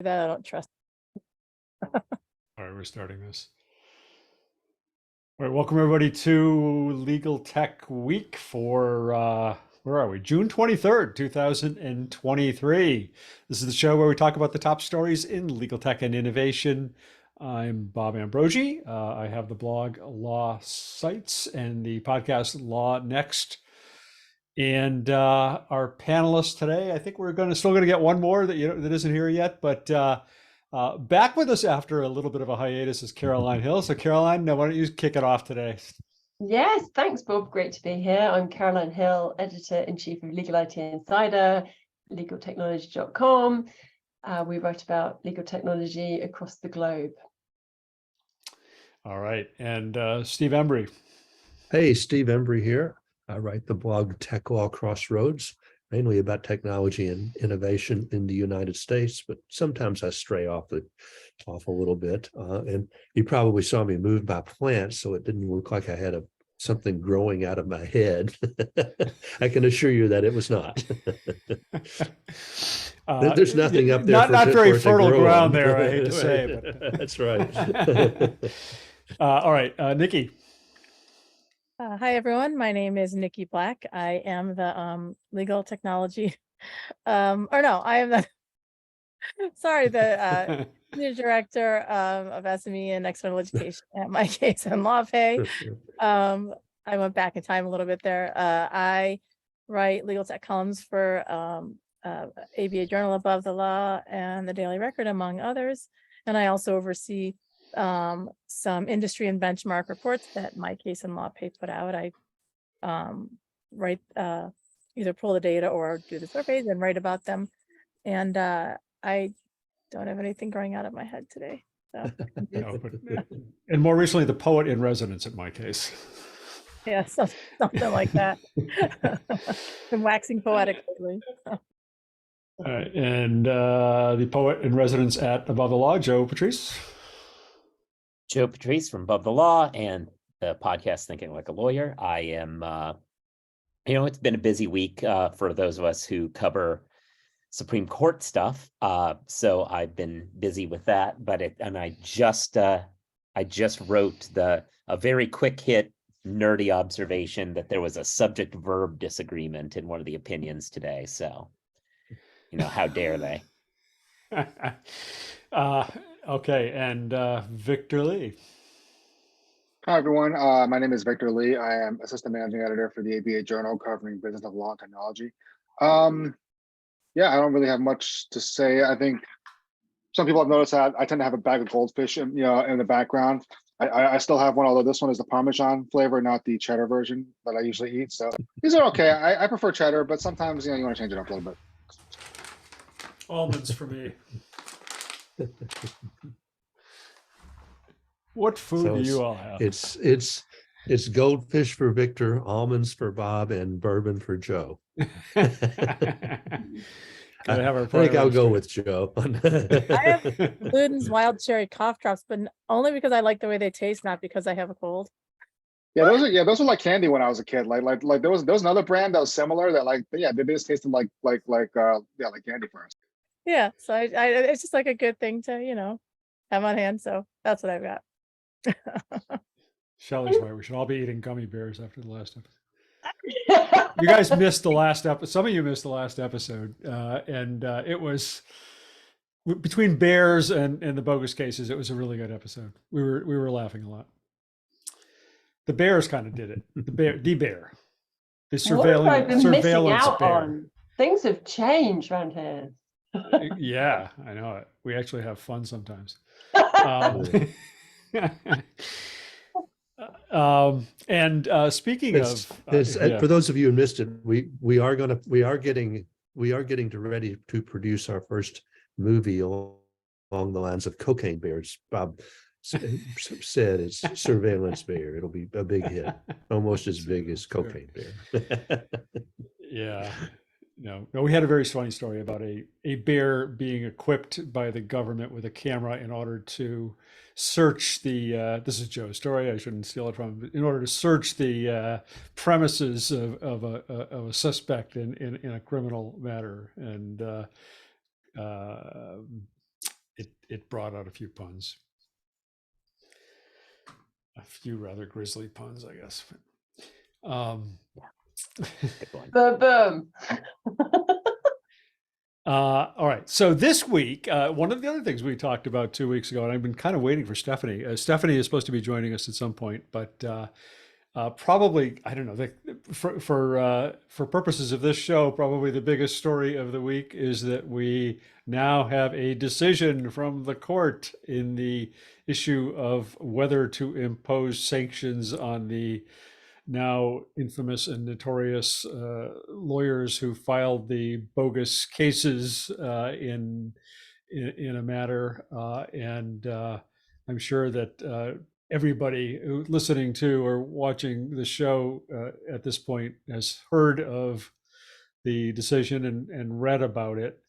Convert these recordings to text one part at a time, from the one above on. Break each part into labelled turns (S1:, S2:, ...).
S1: That I don't trust.
S2: All right, we're starting this. All right, welcome everybody to Legal Tech Week for, where are we? June 23rd, 2023. This is the show where we talk about the top stories in legal tech and innovation. I'm Bob Ambrogi. I have the blog Law Sites and the podcast Law Next. And our panelists today, I think we're still going to get one more that isn't here yet, but back with us after a little bit of a hiatus is Caroline Hill. So Caroline, why don't you kick it off today?
S3: Yes, thanks, Bob. Great to be here. I'm Caroline Hill, Editor-in-Chief of Legal IT Insider, legaltechnology.com. We write about legal technology across the globe.
S2: All right. And Steve Embry.
S4: Hey, Steve Embry here. I write the blog Tech Law Crossroads, mainly about technology and innovation in the United States, but sometimes I stray off a little bit. And you probably saw me move my plant, so it didn't look like I had something growing out of my head. I can assure you that it was not. There's nothing up there.
S2: Not very fertile ground there, I hate to say. But.
S4: That's right.
S2: All right, Niki.
S1: Hi, everyone. My name is Niki Black. I am the legal technology, I am the, sorry, the senior director of SME and external education at My Case and Law Pay. I went back in time a little bit there. I write legal tech columns for ABA Journal, Above the Law, and the Daily Record, among others. And I also oversee some industry and benchmark reports that My Case and Law Pay put out. I write either pull the data or do the surveys and write about them. And I don't have anything growing out of my head today. So.
S2: No, and more recently, the poet in residence at My Case.
S1: Yeah, something like that. I'm waxing poetic lately.
S2: All right, and the poet in residence at Above the Law, Joe Patrice.
S5: Joe Patrice from Above the Law and the podcast Thinking Like a Lawyer. I am, it's been a busy week for those of us who cover Supreme Court stuff. So I've been busy with that. I just wrote a very quick hit nerdy observation that there was a subject verb disagreement in one of the opinions today. So, how dare they?
S2: Okay, and Victor Lee.
S6: Hi, everyone. My name is Victor Lee. I am Assistant Managing Editor for the ABA Journal covering business of law and technology. Yeah, I don't really have much to say. I think some people have noticed that I tend to have a bag of goldfish in the background. I still have one, although this one is the Parmesan flavor, not the cheddar version that I usually eat. So these are okay. I prefer cheddar, but sometimes you want to change it up a little bit.
S2: Almonds for me. What food do you all have?
S4: It's goldfish for Victor, almonds for Bob, and bourbon for Joe. I think I'll go with Joe.
S1: I have Luden's wild cherry cough drops, but only because I like the way they taste, not because I have a cold.
S6: Yeah, those were like candy when I was a kid. Like there was another brand that was similar that they just tasted like candy for us.
S1: Yeah, so I it's just like a good thing to have on hand. So that's what I've got.
S2: Shelley's right. We should all be eating gummy bears after the last episode. You guys missed the last episode. Some of you missed the last episode, and it was between bears and the bogus cases. It was a really good episode. We were laughing a lot. The bears kind of did it. The bear, the surveillance bear.
S3: Things have changed around here.
S2: Yeah, I know it. We actually have fun sometimes. And speaking of,
S4: for those of you who missed it, we are getting ready to produce our first movie along the lines of Cocaine Bears. Bob said it's Surveillance Bear. It'll be a big hit, almost as big as Cocaine Bear.
S2: Yeah. No, we had a very funny story about a bear being equipped by the government with a camera in order to search this is Joe's story, I shouldn't steal it from him, in order to search the premises of a suspect in a criminal matter. And it brought out a few puns. A few rather grisly puns, I guess.
S5: Good one.
S3: Boom, boom.
S2: All right. So this week, one of the other things we talked about 2 weeks ago, and I've been kind of waiting for Stephanie. Stephanie is supposed to be joining us at some point, but probably, I don't know. For purposes of this show, probably the biggest story of the week is that we now have a decision from the court in the issue of whether to impose sanctions on the now infamous and notorious lawyers who filed the bogus cases in a matter, and I'm sure that everybody listening to or watching the show at this point has heard of the decision and read about it.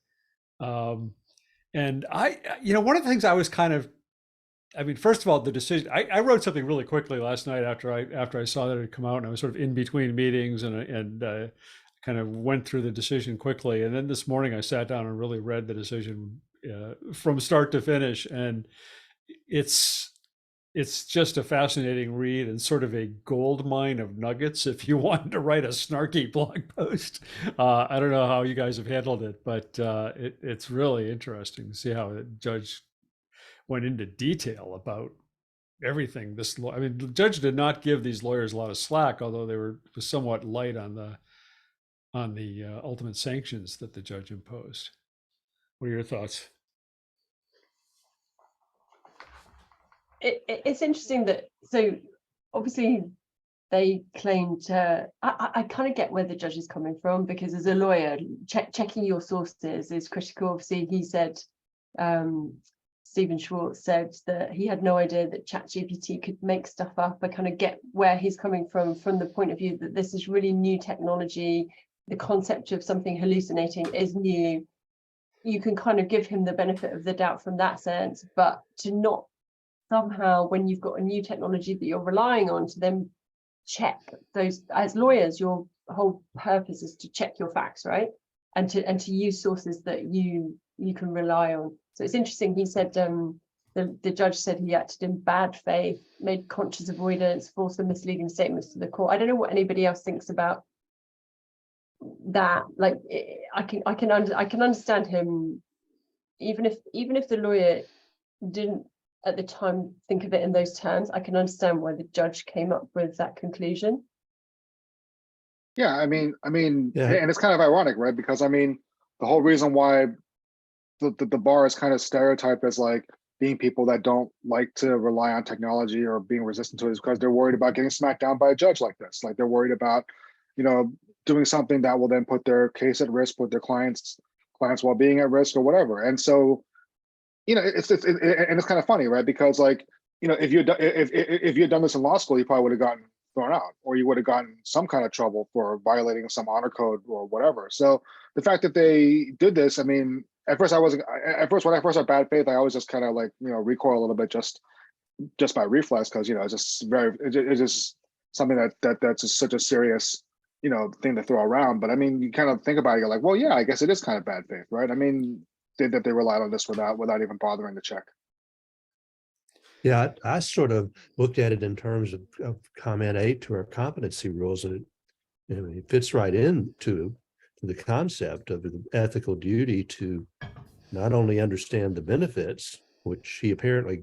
S2: And one of the things I was first of all, the decision, I wrote something really quickly last night after I saw that it had come out, and I was sort of in between meetings and kind of went through the decision quickly. And then this morning I sat down and really read the decision from start to finish. And it's just a fascinating read and sort of a gold mine of nuggets if you wanted to write a snarky blog post. I don't know how you guys have handled it, but it's really interesting to see how the judge went into detail about everything. The judge did not give these lawyers a lot of slack, although they were somewhat light on the ultimate sanctions that the judge imposed. What are your thoughts?
S3: It's interesting that, so obviously they claimed I kind of get where the judge is coming from, because as a lawyer, checking your sources is critical. Obviously, he said, Stephen Schwartz said that he had no idea that ChatGPT could make stuff up. I kind of get where he's coming from the point of view that this is really new technology. The concept of something hallucinating is new. You can kind of give him the benefit of the doubt from that sense, but to not somehow, when you've got a new technology that you're relying on, to then check those. As lawyers, your whole purpose is to check your facts, right? And to use sources that you can rely on. So it's interesting. He said the judge said he acted in bad faith, made conscious avoidance, false and misleading statements to the court. I don't know what anybody else thinks about that. Like, I can understand him, even if the lawyer didn't at the time think of it in those terms. I can understand why the judge came up with that conclusion.
S6: Yeah, I mean,
S4: Yeah.
S6: and it's kind of ironic, right? Because the whole reason why the bar is kind of stereotyped as like being people that don't like to rely on technology or being resistant to it is because they're worried about getting smacked down by a judge like this. Like, they're worried about, doing something that will then put their case at risk, put their clients' well-being at risk or whatever. And so, it's kind of funny, right? Because, like, if you had done this in law school, you probably would have gotten thrown out, or you would have gotten some kind of trouble for violating some honor code or whatever. So the fact that they did this, when I first had bad faith, I always just kind of like, recoil a little bit just by reflex, because it's just something that's just such a serious thing to throw around. But you kind of think about it, you're like, well, yeah, I guess it is kind of bad faith, right? That they relied on this without even bothering to check.
S4: Yeah, I sort of looked at it in terms of comment 8 to our competency rules, and it fits right into the concept of the ethical duty to not only understand the benefits, which he apparently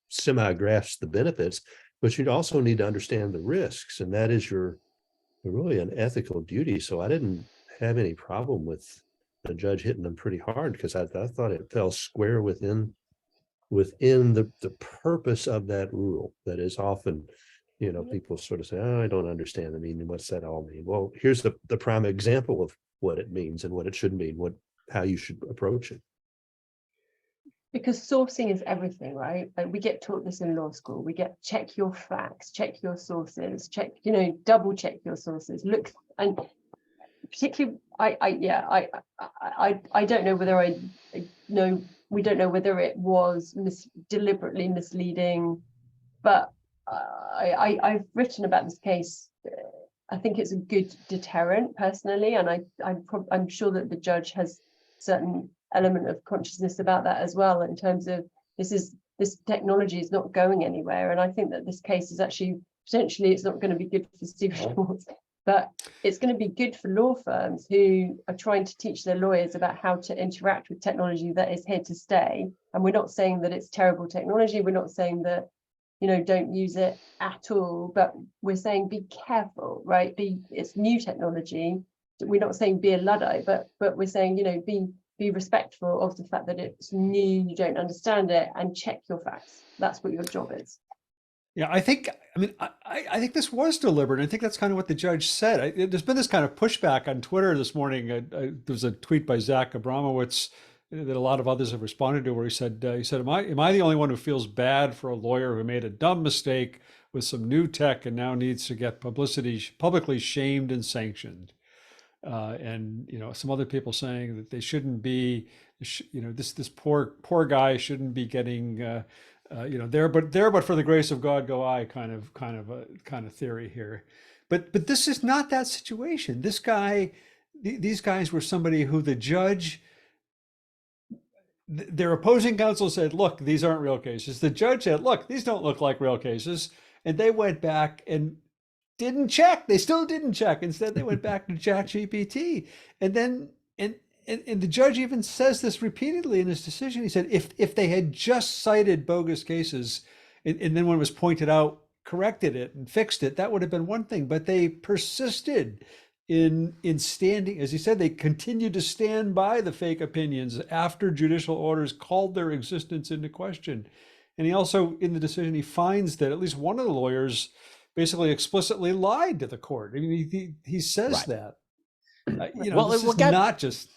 S4: semi-grasps the benefits, but you'd also need to understand the risks, and that is really an ethical duty. So I didn't have any problem with the judge hitting them pretty hard, because I thought it fell square within the purpose of that rule. That is often, people sort of say, oh, I don't understand the meaning. What's that all mean? Well, here's the prime example of what it means and what it should mean, how you should approach it.
S3: Because sourcing is everything, right? Like, we get taught this in law school. We get check your facts, check your sources, double check your sources. Look, and particularly, I don't know whether we don't know whether it was deliberately misleading, but I've written about this case. I think it's a good deterrent personally, and I'm sure that the judge has certain element of consciousness about that as well, in terms of this technology is not going anywhere. And I think that this case is actually potentially, it's not going to be good for Stephen Schwartz, but it's going to be good for law firms who are trying to teach their lawyers about how to interact with technology that is here to stay. And we're not saying that it's terrible technology. We're not saying that, you know, don't use it at all, but we're saying be careful, right? It's new technology. We're not saying be a Luddite, but we're saying, you know, be respectful of the fact that it's new, you don't understand it, and check your facts. That's what your job is.
S2: Yeah, I think this was deliberate. I think that's kind of what the judge said. There's been this kind of pushback on Twitter this morning. There was a tweet by Zach Abramowitz that a lot of others have responded to, where he said, am I the only one who feels bad for a lawyer who made a dumb mistake with some new tech and now needs to get publicly shamed and sanctioned? And you know, some other people saying that they shouldn't be, you know, this poor guy shouldn't be getting, you know, there but for the grace of God go I kind of theory here. But this is not that situation. This guy, these guys were somebody who the judge, their opposing counsel said, look, these aren't real cases. The judge said, look, these don't look like real cases. And they went back and didn't check. They still didn't check. Instead, they went back to ChatGPT. And then, and the judge even says this repeatedly in his decision. He said, if they had just cited bogus cases, and then when it was pointed out, corrected it and fixed it, that would have been one thing. But they persisted in standing, as he said, they continued to stand by the fake opinions after judicial orders called their existence into question. And he also, in the decision, he finds that at least one of the lawyers basically explicitly lied to the court. I mean, he says
S5: Right.
S2: that. You know,
S5: Well,
S2: this
S5: it
S2: is
S5: got-
S2: not just.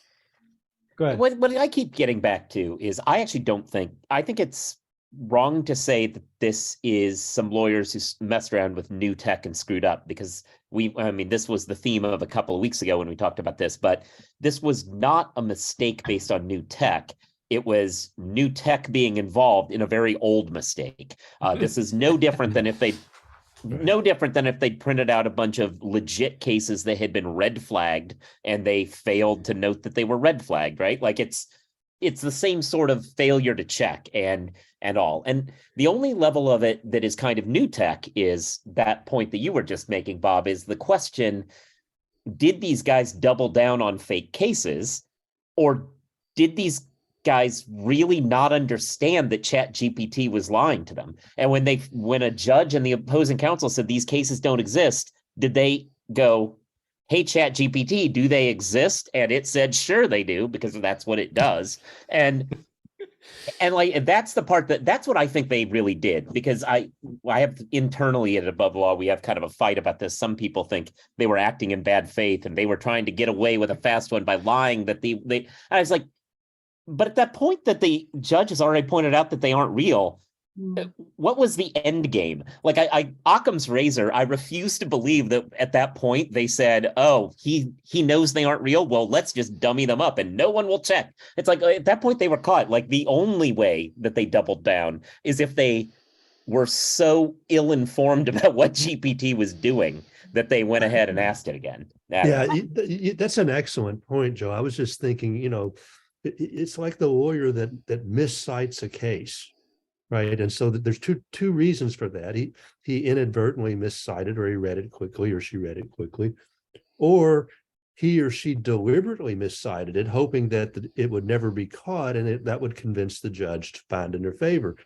S2: Go ahead.
S5: What I keep getting back to is I think it's wrong to say that this is some lawyers who messed around with new tech and screwed up, because this was the theme of a couple of weeks ago when we talked about this, but this was not a mistake based on new tech. It was new tech being involved in a very old mistake. This is no different than if they'd printed out a bunch of legit cases that had been red flagged and they failed to note that they were red flagged, right? Like it's the same sort of failure to check and all. And the only level of it that is kind of new tech is that point that you were just making, Bob, is the question, did these guys double down on fake cases, or did these guys really not understand that ChatGPT was lying to them? And when a judge and the opposing counsel said these cases don't exist, did they go, hey, ChatGPT, do they exist? And it said, sure they do, because that's what it does. And like, that's the part that's what I think they really did, because I have internally at Above Law, we have kind of a fight about this. Some people think they were acting in bad faith and they were trying to get away with a fast one by lying that I was like, but at that point that the judge has already pointed out that they aren't real, what was the end game? Like Occam's razor, I refuse to believe that at that point they said, oh, he knows they aren't real. Well, let's just dummy them up and no one will check. It's like at that point they were caught. Like the only way that they doubled down is if they were so ill-informed about what GPT was doing that they went ahead and asked it again.
S4: Yeah, that's an excellent point, Joe. I was just thinking, you know, it's like the lawyer that miscites a case, right? And so there's two reasons for that. He inadvertently miscited, or he read it quickly, or she read it quickly, or he or she deliberately miscited it, hoping that it would never be caught, and that would convince the judge to find in their favor.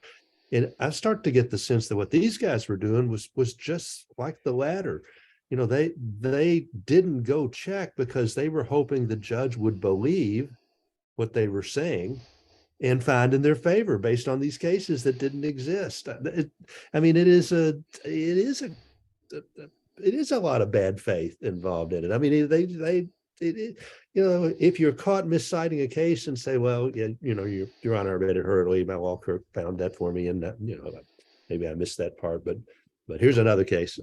S4: And I start to get the sense that what these guys were doing was just like the latter. You know, they didn't go check because they were hoping the judge would believe what they were saying and find in their favor based on these cases that didn't exist. It is a lot of bad faith involved in it. I mean, you know, if you're caught misciting a case and say, well, yeah, you know, Your Honor, I read it hurriedly, my law clerk found that for me, and you know, maybe I missed that part, but here's another case.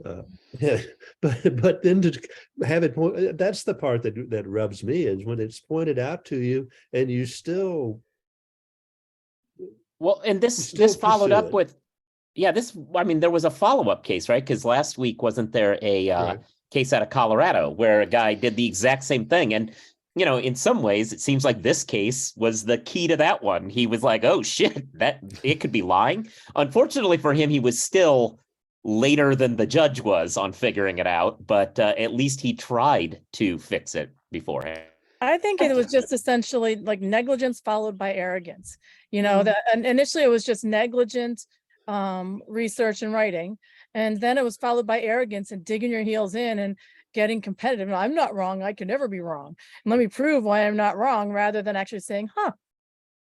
S4: But then to have it, that's the part that rubs me, is when it's pointed out to you and you still.
S5: Well, and this followed up with, there was a follow-up case, right? Because last week, wasn't there a case out of Colorado where a guy did the exact same thing? And in some ways, it seems like this case was the key to that one. He was like, oh shit, that it could be lying. Unfortunately for him, he was still later than the judge was on figuring it out, but at least he tried to fix it beforehand.
S1: I think it was just essentially like negligence followed by arrogance. That and initially it was just negligent research and writing, and then it was followed by arrogance and digging your heels in and getting competitive. I'm not wrong. I can never be wrong. And let me prove why I'm not wrong, rather than actually saying,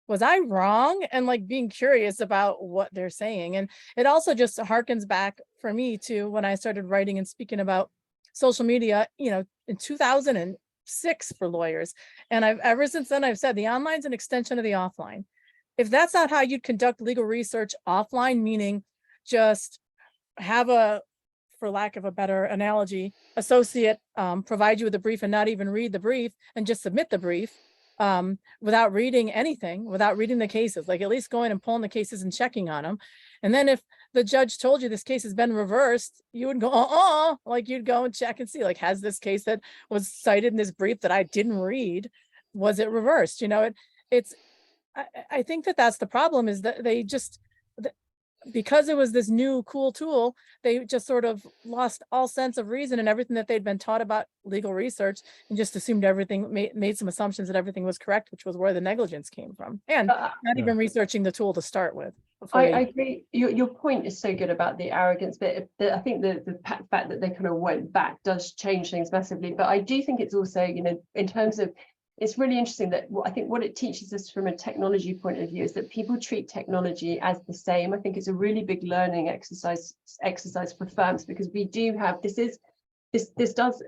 S1: was I wrong? And like being curious about what they're saying. And it also just harkens back for me to when I started writing and speaking about social media, in 2006 for lawyers. And ever since then, I've said the online's an extension of the offline. If that's not how you'd conduct legal research offline, meaning just have for lack of a better analogy, associate provide you with a brief and not even read the brief and just submit the brief without reading anything, without reading the cases, like at least going and pulling the cases and checking on them. And then if the judge told you this case has been reversed, you would go, like you'd go and check and see, like, has this case that was cited in this brief that I didn't read, was it reversed? I think that's the problem, is that they just, because it was this new cool tool, they just sort of lost all sense of reason and everything that they'd been taught about legal research, and just assumed everything, made some assumptions that everything was correct, which was where the negligence came from, and not even researching the tool to start with.
S3: I agree. Your point is so good about the arrogance, but I think the fact that they kind of went back does change things massively. But I do think it's also, in terms of, it's really interesting that I think what it teaches us from a technology point of view is that people treat technology as the same. I think it's a really big learning exercise for firms, because we do have, this does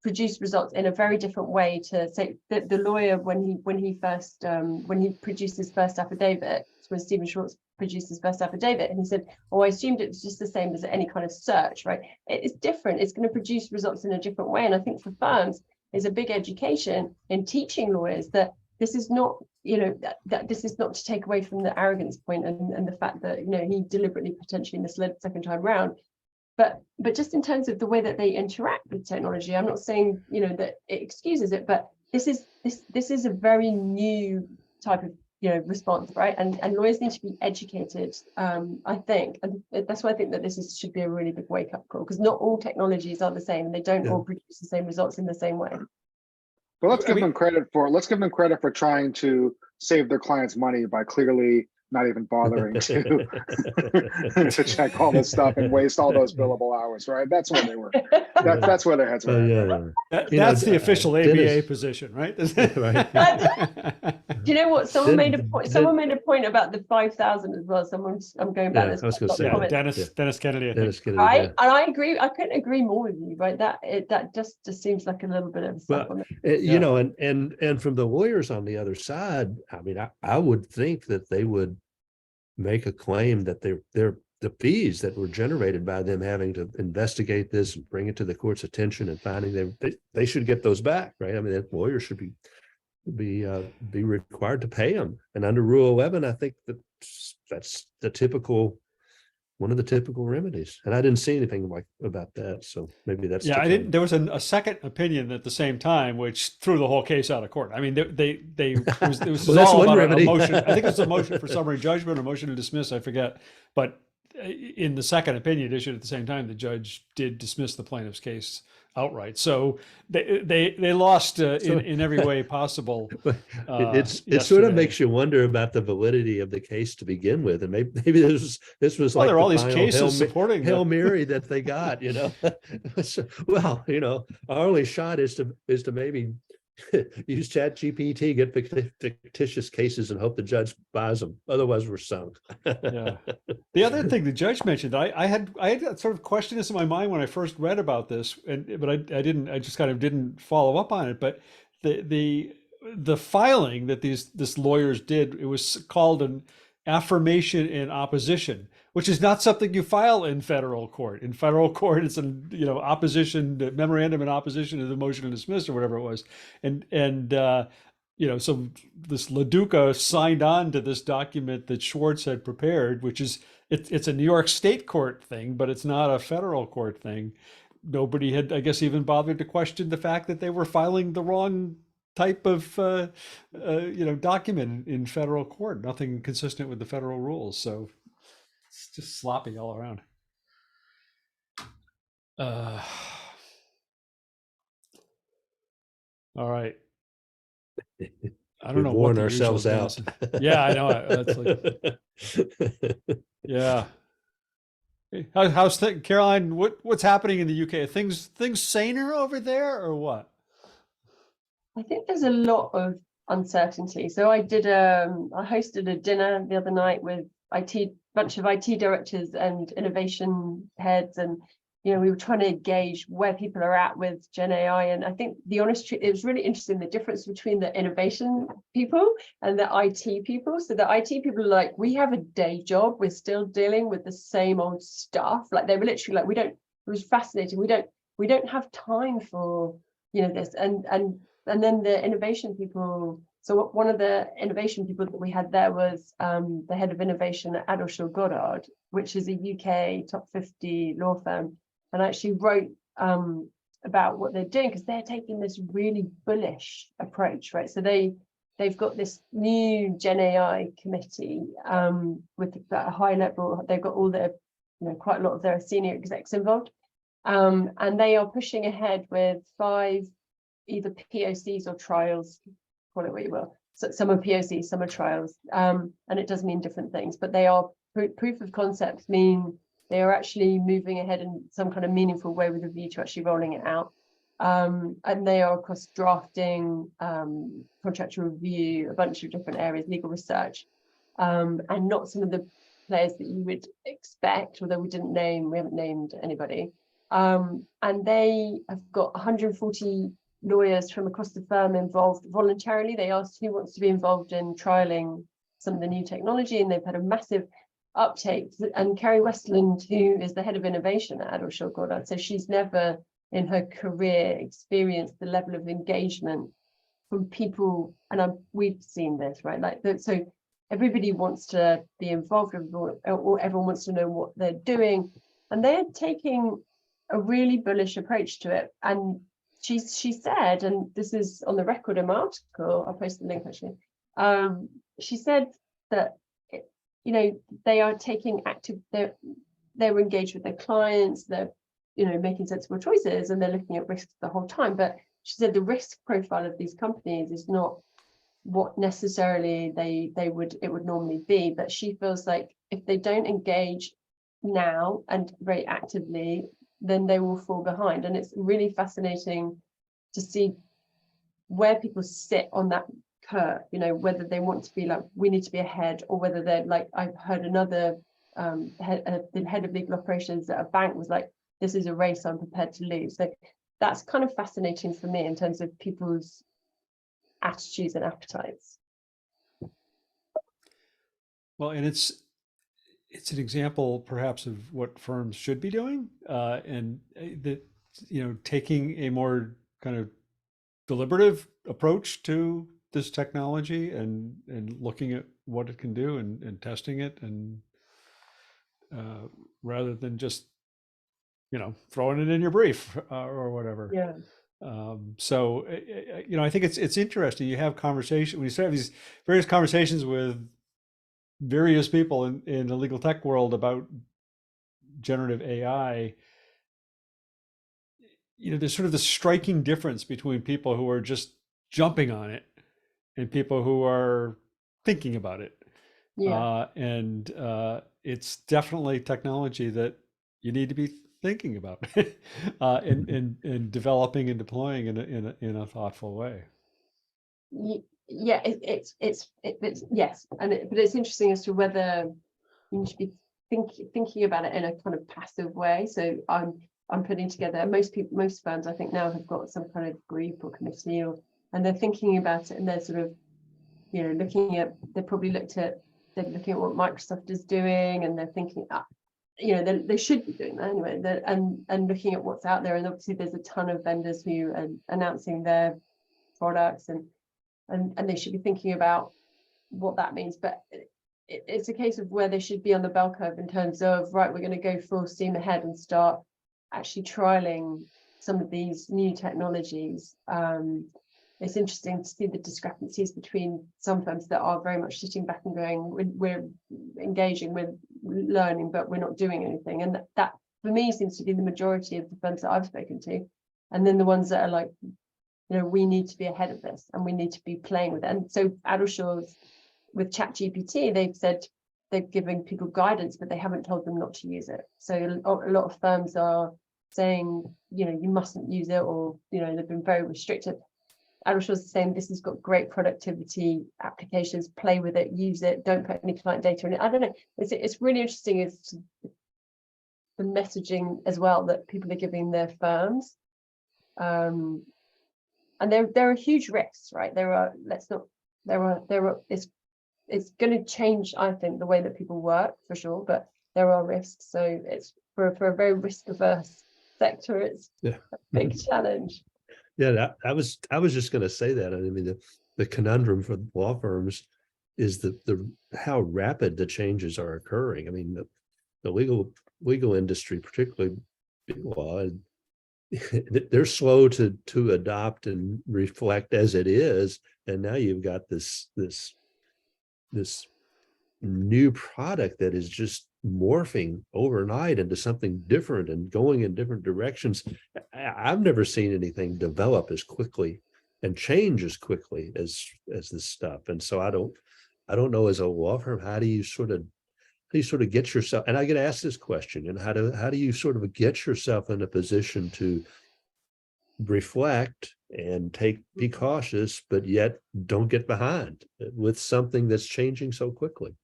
S3: produce results in a very different way to, say, the lawyer when he produced his first affidavit, when Stephen Schwartz produced his first affidavit, and he said, I assumed it was just the same as any kind of search, right? It's different. It's going to produce results in a different way. And I think for firms, is a big education in teaching lawyers that this is not, that this is not to take away from the arrogance point and the fact that, he deliberately potentially misled the second time round. But just in terms of the way that they interact with technology, I'm not saying, that it excuses it, but this is a very new type of, response, right? And lawyers need to be educated, I think. And that's why I think that should be a really big wake-up call, because not all technologies are the same, and they don't all produce the same results in the same way.
S6: But let's give them credit for trying to save their clients money by clearly not even bothering to to check all this stuff and waste all those billable hours, right? That's where they were. That's where their heads were.
S2: That's the official ABA position, right?
S3: Right. Do you know what? Someone made a point. Someone made a point about the 5,000 as well. I'm going back.
S4: I was going to say
S2: Dennis Kennedy.
S3: Right, and I agree. I couldn't agree more with you. Right, that just seems like a little bit of a supplement.
S4: And from the lawyers on the other side, I mean, I would think that they would make a claim that the fees that were generated by them having to investigate this and bring it to the court's attention and finding they should get those back, right? I mean, that lawyers should be required to pay them. And under Rule 11, I think that's one of the typical remedies. And I didn't see anything about that, so maybe that's
S2: I didn't. There was a second opinion at the same time, which threw the whole case out of court. I mean, it was all about a motion. I think it was a motion for summary judgment, or motion to dismiss. I forget, but in the second opinion issued at the same time, the judge did dismiss the plaintiff's case outright. So they lost in every way possible.
S4: It sort of makes you wonder about the validity of the case to begin with, and maybe this was like
S2: there are all these cases supporting
S4: Hail Mary that they got. So, well, our only shot is to maybe use ChatGPT, get fictitious cases, and hope the judge buys them. Otherwise, we're sunk.
S2: Yeah. The other thing the judge mentioned, I had sort of questioned this in my mind when I first read about this, but I just kind of didn't follow up on it. But the filing that this lawyers did, it was called an affirmation in opposition, which is not something you file in federal court. In federal court, it's an opposition memorandum in opposition to the motion to dismiss or whatever it was, and so this LaDuca signed on to this document that Schwartz had prepared, which is it's a New York State court thing, but it's not a federal court thing. Nobody had, I guess, even bothered to question the fact that they were filing the wrong type of document in federal court. Nothing consistent with the federal rules. So it's just sloppy all around. All right. I don't
S4: We've
S2: know what
S4: worn
S2: the usual
S4: ourselves out.
S2: dance is. Yeah, I know. That's like, yeah. How's Caroline? What's happening in the UK? Are things saner over there, or what?
S3: I think there's a lot of uncertainty. So I hosted a dinner the other night with bunch of IT directors and innovation heads, and we were trying to gauge where people are at with Gen AI. And I think the honest truth, it was really interesting, the difference between the innovation people and the IT people. So the IT people are like, we have a day job, we're still dealing with the same old stuff. Like they were literally like, it was fascinating. We don't have time for this. And then the innovation people. So one of the innovation people that we had there was the head of innovation at Addleshaw Goddard, which is a UK top 50 law firm, and I actually wrote about what they're doing, because they're taking this really bullish approach, right? So they've got this new Gen AI committee with that high level. They've got all their, quite a lot of their senior execs involved, and they are pushing ahead with 5 either POCs or trials, call it what you will. So some are POCs, some are trials, and it does mean different things, but they are proof of concepts, mean they are actually moving ahead in some kind of meaningful way with a view to actually rolling it out. And they are across drafting, contractual review, a bunch of different areas, legal research, and not some of the players that you would expect, although we haven't named anybody. And they have got 140 lawyers from across the firm involved voluntarily. They asked who wants to be involved in trialing some of the new technology, and they've had a massive uptake. And Kerry Westland, who is the head of innovation at Addleshaw Goddard, so she's never in her career experienced the level of engagement from people, and we've seen this, right? So everybody wants to be involved, or everyone wants to know what they're doing, and they're taking a really bullish approach to it. And she said, and this is on the record in my article, I'll post the link actually, she said that they are taking active, they're engaged with their clients, they're making sensible choices, and they're looking at risks the whole time. But she said the risk profile of these companies is not what necessarily it would normally be. But she feels like if they don't engage now and very actively, then they will fall behind. And it's really fascinating to see where people sit on that curve, whether they want to be like, we need to be ahead, or whether they're like, I've heard another the head of legal operations at a bank was like, this is a race I'm prepared to lose. So that's kind of fascinating for me in terms of people's attitudes and appetites.
S2: Well, and it's an example perhaps of what firms should be doing, and that taking a more kind of deliberative approach to this technology and looking at what it can do and testing it, and rather than just throwing it in your brief or whatever.
S3: Yeah.
S2: So I think it's interesting. You have conversation when you have these various conversations with various people in the legal tech world about generative AI. There's sort of the striking difference between people who are just jumping on it and people who are thinking about it.
S3: Yeah.
S2: And it's definitely technology that you need to be thinking about and developing and deploying in a thoughtful way.
S3: Yeah, it's yes, but it's interesting as to whether you should be thinking about it in a kind of passive way. So I'm putting together, most firms I think now have got some kind of group or committee, and they're thinking about it, and they're sort of looking at what Microsoft is doing, and they're thinking they should be doing that anyway, and looking at what's out there. And obviously there's a ton of vendors who are announcing their products, and they should be thinking about what that means. But it's a case of where they should be on the bell curve in terms of, right, we're going to go full steam ahead and start actually trialing some of these new technologies, it's interesting to see the discrepancies between some firms that are very much sitting back and going, we're engaging, we're learning, but we're not doing anything. And that for me seems to be the majority of the firms that I've spoken to. And then the ones that are like, we need to be ahead of this and we need to be playing with it. And so Addleshaw's with ChatGPT, they've said they've given people guidance, but they haven't told them not to use it. So a lot of firms are saying, you mustn't use it, or, they've been very restrictive. Addleshaw's saying this has got great productivity applications, play with it, use it, don't put any client data in it. I don't know. It's really interesting is the messaging as well that people are giving their firms. And there are huge risks, right? It's going to change, I think, the way that people work for sure, but there are risks. So it's for a very risk averse sector, it's a big challenge.
S4: Yeah, I was just going to say that. I mean, the conundrum for law firms is the how rapid the changes are occurring. I mean, the legal industry, particularly BigLaw, they're slow to adopt and reflect as it is, and now you've got this new product that is just morphing overnight into something different and going in different directions. I've never seen anything develop as quickly and change as quickly as this stuff. And so I don't know, as a law firm, how do you sort of get yourself, and I get asked this question, and how do you sort of get yourself in a position to reflect and be cautious, but yet don't get behind with something that's changing so quickly.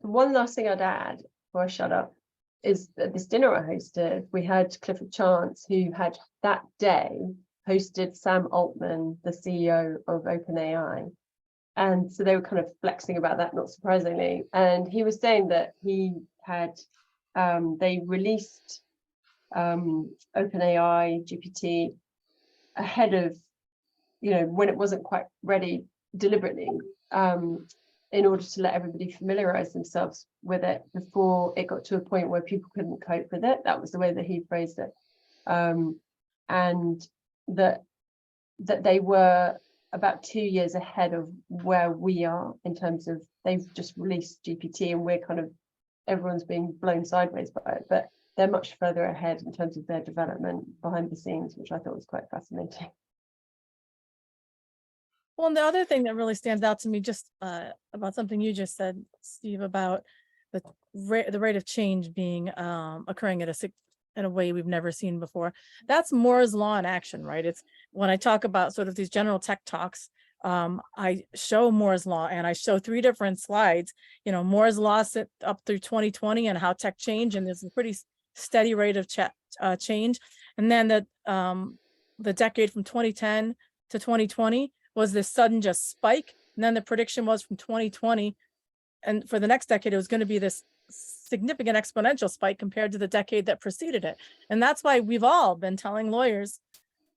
S3: One last thing I'd add before I shut up is that this dinner I hosted, we had Clifford Chance, who had that day hosted Sam Altman, the CEO of OpenAI. And so they were kind of flexing about that, not surprisingly. And he was saying that he had, they released OpenAI GPT ahead of, when it wasn't quite ready deliberately, in order to let everybody familiarize themselves with it before it got to a point where people couldn't cope with it. That was the way that he phrased it. And that they were about 2 years ahead of where we are in terms of, they've just released GPT and we're kind of, everyone's being blown sideways by it, but they're much further ahead in terms of their development behind the scenes, which I thought was quite fascinating.
S1: Well, and the other thing that really stands out to me, just about something you just said, Steve, about the rate of change being occurring in a way we've never seen before. That's Moore's law in action, right? It's when I talk about sort of these general tech talks, I show Moore's law and I show 3 different slides. Moore's law up through 2020 and how tech changed, and there's a pretty steady rate of change. And then the decade from 2010 to 2020 was this sudden just spike. And then the prediction was from 2020 and for the next decade, it was going to be this significant exponential spike compared to the decade that preceded it. And that's why we've all been telling lawyers,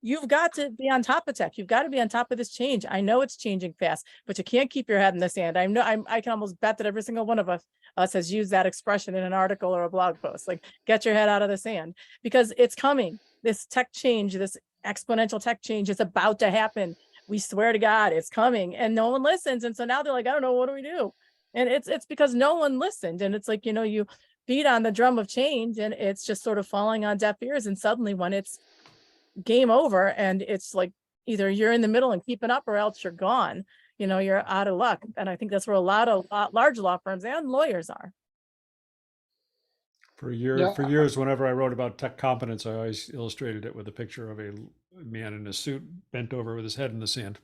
S1: you've got to be on top of tech. You've got to be on top of this change. I know it's changing fast, but you can't keep your head in the sand. I can almost bet that every single one of us has used that expression in an article or a blog post, like get your head out of the sand, because it's coming. This tech change, this exponential tech change is about to happen. We swear to God, it's coming, and no one listens. And so now they're like, I don't know, what do we do? And it's because no one listened. And it's like, you beat on the drum of change and it's just sort of falling on deaf ears. And suddenly when it's game over and it's like, either you're in the middle and keeping up or else you're gone, you're out of luck. And I think that's where a lot of large law firms and lawyers are.
S2: For years, whenever I wrote about tech competence, I always illustrated it with a picture of a man in a suit bent over with his head in the sand.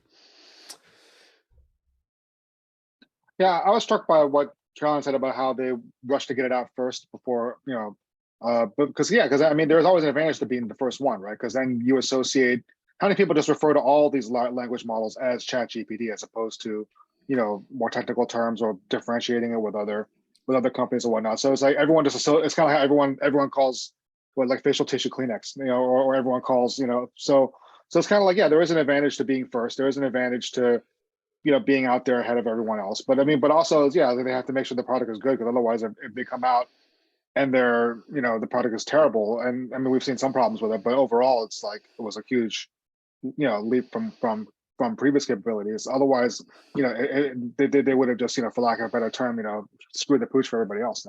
S6: Yeah, I was struck by what Carolyn said about how they rushed to get it out first before, because I mean, there's always an advantage to being the first one, right? Because then you associate, how many people just refer to all these language models as ChatGPT as opposed to, more technical terms or differentiating it with other companies or whatnot. So it's like everyone it's kind of how everyone calls like facial tissue Kleenex, or everyone calls, so it's kind of like, yeah, there is an advantage to being first. There is an advantage to, being out there ahead of everyone else. But I mean, but also, yeah, they have to make sure the product is good, because otherwise if they come out and they're, the product is terrible. And I mean, we've seen some problems with it, but overall it's like, it was a huge leap from previous capabilities. Otherwise, they would have just, for lack of a better term, screwed the pooch for everybody else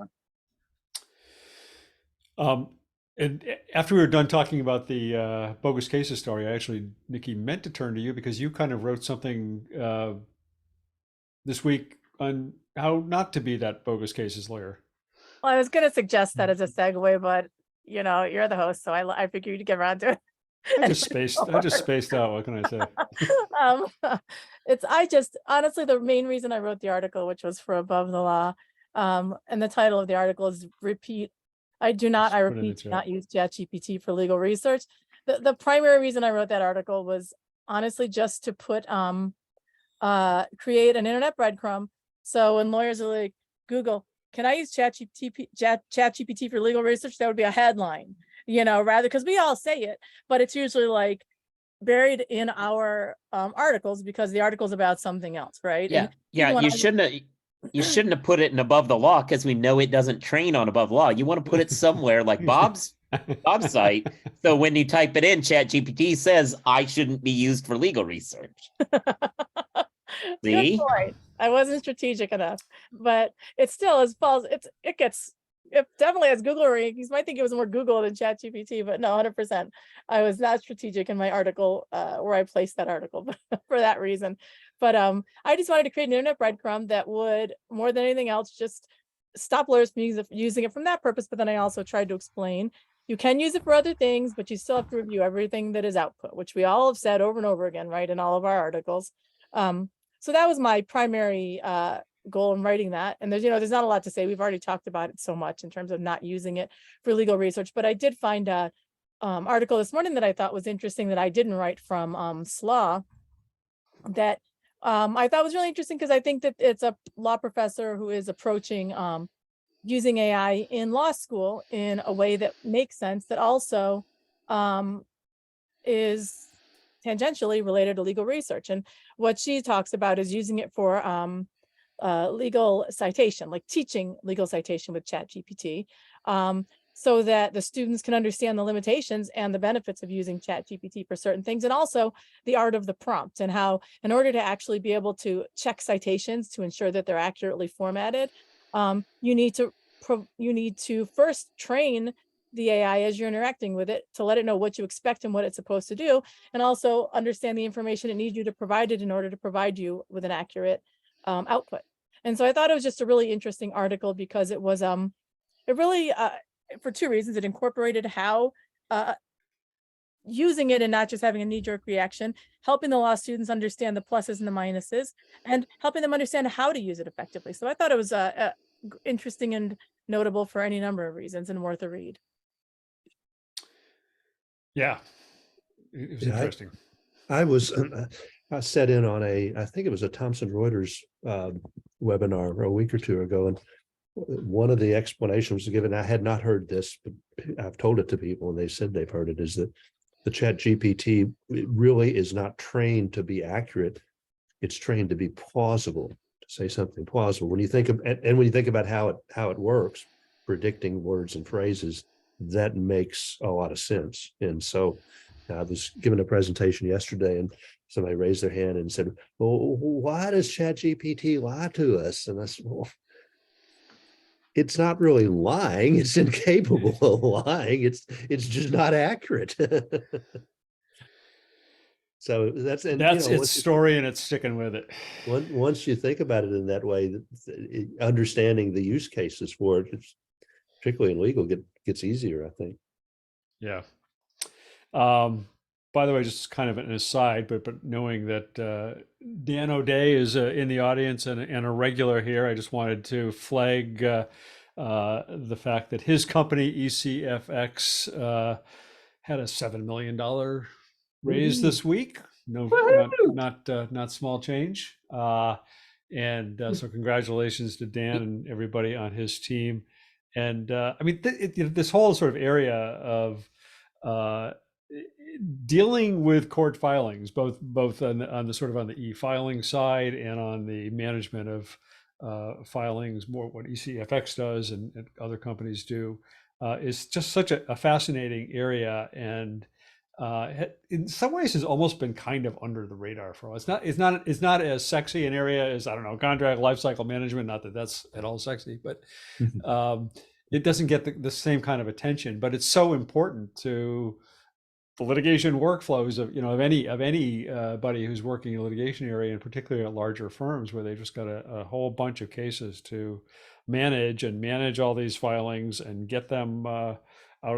S6: then.
S2: And after we were done talking about the bogus cases story, I actually, Niki, meant to turn to you because you kind of wrote something this week on how not to be that bogus cases lawyer.
S1: Well, I was going to suggest that as a segue, but you're the host, so I figured you'd get around to it.
S2: I just spaced out. What can I say?
S1: Honestly, the main reason I wrote the article, which was for Above the Law, and the title of the article is repeat. I repeat, do not use ChatGPT for legal research. The primary reason I wrote that article was honestly just to put create an internet breadcrumb. So when lawyers are like, Google, can I use ChatGPT for legal research? That would be a headline, rather, because we all say it, but it's usually like buried in our articles because the article's about something else, right?
S5: Yeah, you shouldn't have put it in Above the Law because we know it doesn't train on Above the Law. You want to put it somewhere like Bob's site. So when you type it in, ChatGPT says, I shouldn't be used for legal research. See?
S1: Good point. I wasn't strategic enough, but it still is false. It definitely has Google rankings. Might think it was more Google than ChatGPT, but no, 100%. I was not strategic in my article where I placed that article for that reason. But I just wanted to create an internet breadcrumb that would, more than anything else, just stop lawyers from using it from that purpose. But then I also tried to explain you can use it for other things, but you still have to review everything that is output, which we all have said over and over again, right, in all of our articles. So that was my primary goal in writing that. And there's not a lot to say. We've already talked about it so much in terms of not using it for legal research. But I did find a article this morning that I thought was interesting that I didn't write from SLAW that I thought was really interesting because I think that it's a law professor who is approaching using AI in law school in a way that makes sense, that also is tangentially related to legal research. And what she talks about is using it for legal citation, like teaching legal citation with ChatGPT, so that the students can understand the limitations and the benefits of using ChatGPT for certain things, and also the art of the prompt, and how in order to actually be able to check citations to ensure that they're accurately formatted, you need to first train the AI as you're interacting with it to let it know what you expect and what it's supposed to do, and also understand the information it needs you to provide it in order to provide you with an accurate output. And so I thought it was just a really interesting article because it was it really for two reasons. It incorporated how using it and not just having a knee-jerk reaction, helping the law students understand the pluses and the minuses, and helping them understand how to use it effectively. So I thought it was interesting and notable for any number of reasons and worth a read.
S2: Yeah, it was interesting.
S4: I sat in on I think it was a Thomson Reuters webinar a week or two ago, and one of the explanations was given, I had not heard this, but I've told it to people and they said they've heard it, is that the ChatGPT really is not trained to be accurate. It's trained to be plausible, to say something plausible. When you think of, and when you think about how it works, predicting words and phrases, that makes a lot of sense. And so I was given a presentation yesterday and somebody raised their hand and said, well, why does ChatGPT lie to us? And I said, well, it's not really lying. It's incapable of lying. It's just not accurate. So that's
S2: its story, and it's sticking with it.
S4: Once you think about it in that way, understanding the use cases for it, particularly in legal, gets easier, I think.
S2: Yeah. By the way, just kind of an aside, but knowing that Dan O'Day is in the audience and a regular here, I just wanted to flag the fact that his company ECFX had a $7 million raise this week. No, not small change. And so congratulations to Dan and everybody on his team. And I mean, this whole sort of area of dealing with court filings, both on the e-filing side and on the management of filings, more what ECFX does and other companies do, is just such a fascinating area. And in some ways has almost been kind of under the radar for a while. It's not as sexy an area as, I don't know, contract lifecycle management. Not that that's at all sexy, but it doesn't get the same kind of attention. But it's so important to the litigation workflows of anybody who's working in a litigation area, and particularly at larger firms where they've just got a whole bunch of cases to manage all these filings and get them out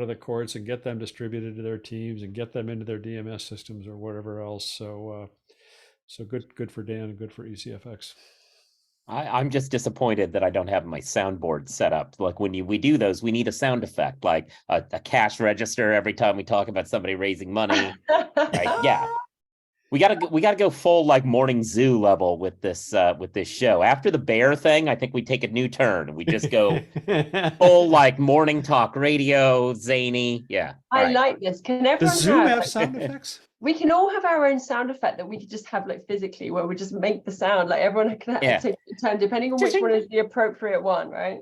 S2: of the courts and get them distributed to their teams and get them into their DMS systems or whatever else. So good for Dan and good for ECFX.
S5: I'm just disappointed that I don't have my soundboard set up. Like when we do those, we need a sound effect, like a cash register every time we talk about somebody raising money. Right? Yeah. We gotta go full like morning zoo level with this show. After the bear thing, I think we take a new turn. We just go full like morning talk radio, zany. Yeah.
S3: I like this. Can everyone
S2: Does Zoom have sound effects?
S3: We can all have our own sound effect that we could just have like physically, where we just make the sound. Like everyone can take a turn depending on which one is the appropriate one, right?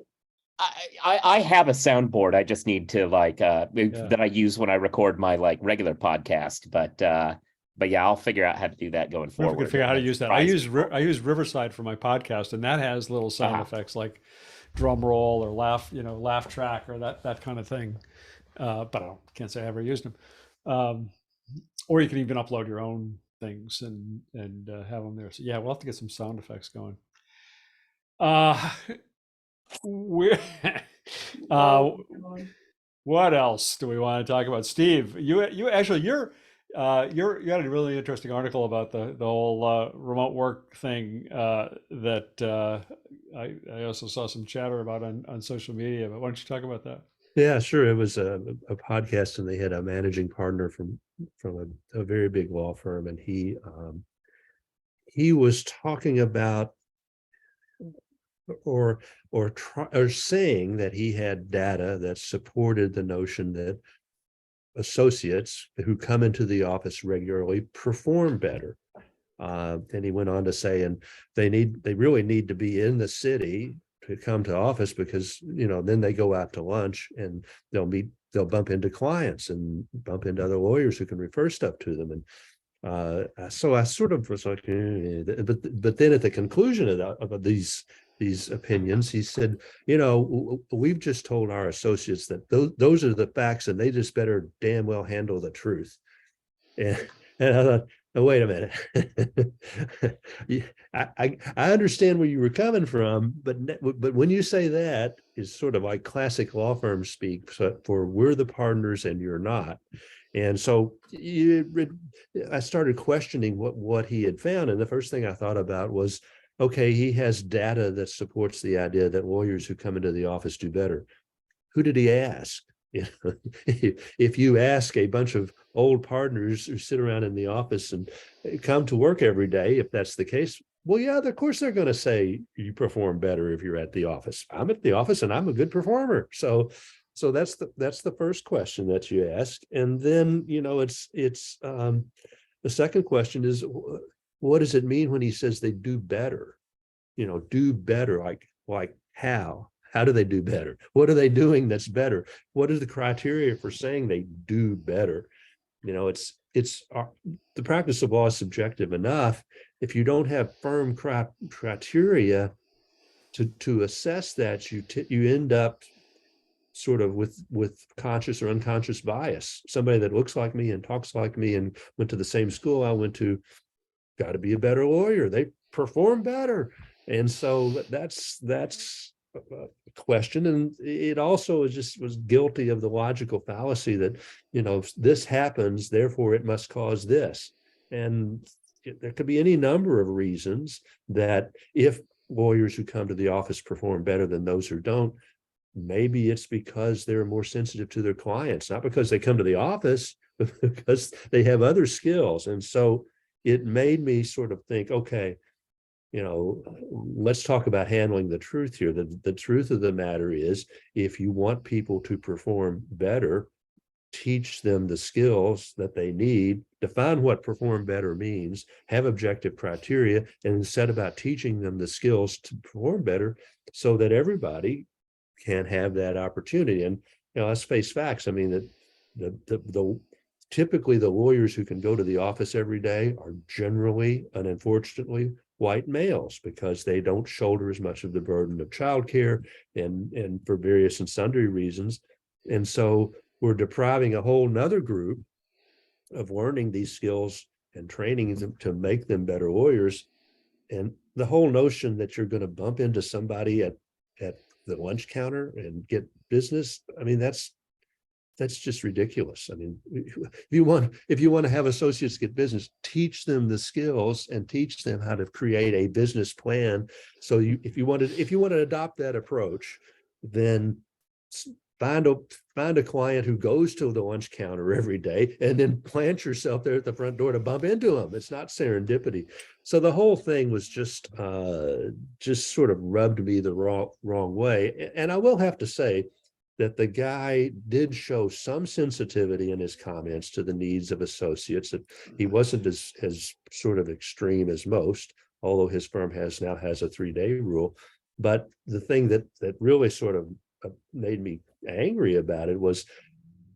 S5: I have a soundboard. I just need to that I use when I record my like regular podcast, but yeah, I'll figure out how to do that going forward.
S2: We can figure out how to use that. I use Riverside for my podcast, and that has little sound effects like drum roll or laugh track or that kind of thing. But I can't say I ever used them. Or you can even upload your own things and have them there. So yeah, we'll have to get some sound effects going. What else do we want to talk about? Steve, you had a really interesting article about the whole remote work thing that I also saw some chatter about on social media. But why don't you talk about that?
S4: Yeah, sure. It was a podcast, and they had a managing partner from a very big law firm, and he was talking about or saying that he had data that supported the notion that associates who come into the office regularly perform better. And he went on to say, and they really need to be in the city to come to office, because then they go out to lunch and they'll bump into clients and bump into other lawyers who can refer stuff to them. And so I sort of was like, but then at the conclusion of these opinions, he said, we've just told our associates that those are the facts, and they just better damn well handle the truth. And I thought, oh, wait a minute. I understand where you were coming from, but when you say that, is sort of like classic law firm speak for we're the partners and you're not. And so I started questioning what he had found. And the first thing I thought about was, okay, he has data that supports the idea that lawyers who come into the office do better. Who did he ask? If you ask a bunch of old partners who sit around in the office and come to work every day, if that's the case, well, yeah, of course they're going to say you perform better if you're at the office. I'm at the office and I'm a good performer. So that's the first question that you ask. And then, it's the second question is, what does it mean when he says they do better? Do better, like how? How do they do better? What are they doing that's better? What is the criteria for saying they do better? It's the practice of law is subjective enough. If you don't have firm criteria to assess that, you end up sort of with conscious or unconscious bias. Somebody that looks like me and talks like me and went to the same school I went to, got to be a better lawyer. They perform better. And so that's a question. And it also was guilty of the logical fallacy that, if this happens, therefore it must cause this. And there could be any number of reasons that if lawyers who come to the office perform better than those who don't, maybe it's because they're more sensitive to their clients, not because they come to the office, but because they have other skills. And so it made me sort of think, okay, let's talk about handling the truth here. The truth of the matter is, if you want people to perform better, teach them the skills that they need, define what perform better means, have objective criteria, and set about teaching them the skills to perform better so that everybody can have that opportunity. And let's face facts. I mean, the typically the lawyers who can go to the office every day are generally and unfortunately white males, because they don't shoulder as much of the burden of childcare and for various and sundry reasons. And so we're depriving a whole nother group of learning these skills and training them to make them better lawyers. And the whole notion that you're going to bump into somebody at the lunch counter and get business, I mean, that's just ridiculous. I mean, if you want to have associates get business, teach them the skills and teach them how to create a business plan. So if you want to adopt that approach, then find a client who goes to the lunch counter every day and then plant yourself there at the front door to bump into them. It's not serendipity. So the whole thing was just sort of rubbed me the wrong way. And I will have to say that the guy did show some sensitivity in his comments to the needs of associates, that he wasn't as sort of extreme as most, although his firm now has a 3-day rule. But the thing that really sort of made me angry about it was,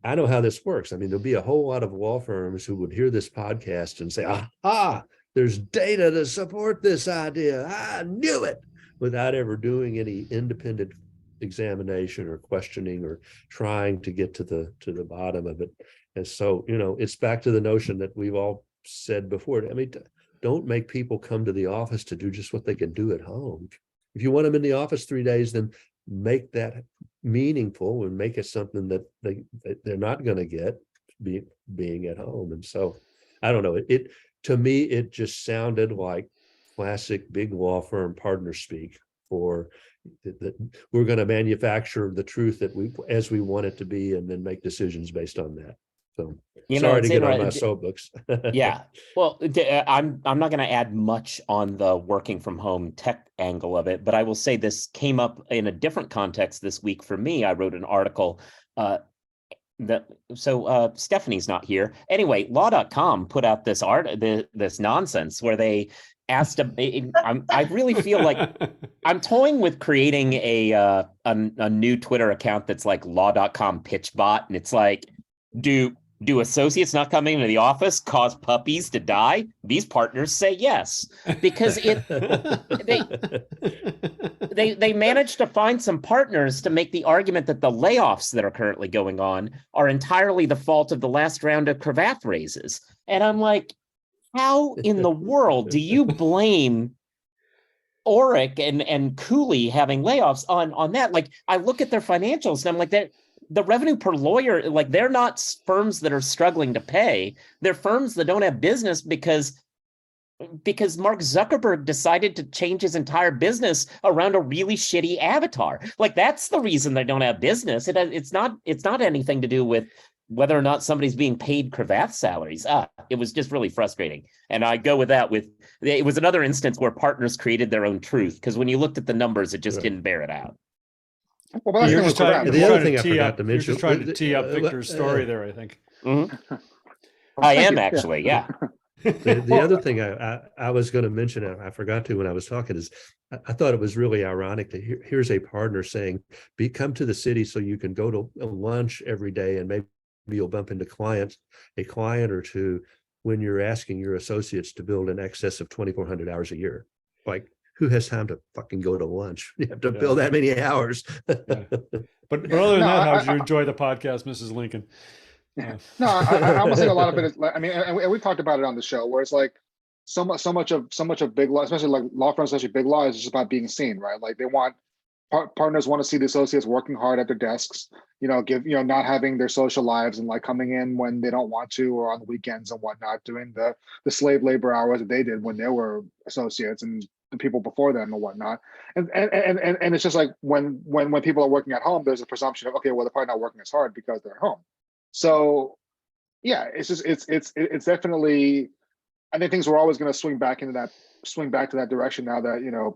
S4: I know how this works. I mean, there'll be a whole lot of law firms who would hear this podcast and say, aha, there's data to support this idea. I knew it, without ever doing any independent examination or questioning or trying to get to the bottom of it. And so, it's back to the notion that we've all said before. I mean, don't make people come to the office to do just what they can do at home. If you want them in the office 3 days, then make that meaningful and make it something that they're not going to get being at home. And so, I don't know, to me, it just sounded like classic big law firm partner speak, for that we're going to manufacture the truth as we want it to be, and then make decisions based on that. So sorry to get on my soapbox.
S5: Yeah, well, I'm not going to add much on the working from home tech angle of it, but I will say this came up in a different context this week for me. I wrote an article. Stephanie's not here. Anyway, law.com put out this nonsense where they asked. I really feel like I'm toying with creating a new Twitter account that's like law.com pitch bot, and it's like, do associates not coming into the office cause puppies to die? These partners say yes, because they managed to find some partners to make the argument that the layoffs that are currently going on are entirely the fault of the last round of cravat raises. And I'm like, how in the world do you blame Oric and Cooley having layoffs on that? Like, I look at their financials and I'm like, the revenue per lawyer, like, they're not firms that are struggling to pay. They're firms that don't have business because Mark Zuckerberg decided to change his entire business around a really shitty avatar. Like, that's the reason they don't have business. It's not anything to do with whether or not somebody's being paid cravat salaries. It was just really frustrating. And I go with that it was another instance where partners created their own truth, because when you looked at the numbers, it just didn't bear it out.
S6: Well, that's
S2: You're just trying to tee up Victor's story there, I think.
S5: Mm-hmm. I am actually, yeah.
S4: The other thing I was going to mention, I forgot to when I was talking, is I thought it was really ironic that here's a partner saying, come to the city so you can go to lunch every day, and maybe you'll bump into a client or two, when you're asking your associates to build in excess of 2,400 hours a year. Like, who has time to fucking go to lunch? You have to build that many hours.
S2: But other than that, how did you enjoy the podcast, Mrs. Lincoln?
S6: No, I almost think a lot of it is, I mean, and we talked about it on the show, where it's like so much of big law, especially like law firms, especially big law, is just about being seen, right? Like, they want partners want to see the associates working hard at their desks, not having their social lives and like coming in when they don't want to, or on the weekends and whatnot, doing the slave labor hours that they did when they were associates and the people before them and whatnot. And it's just like when people are working at home, there's a presumption of, okay, well, they're probably not working as hard because they're at home. So yeah, it's definitely, I think things were always going to swing back to that direction now that,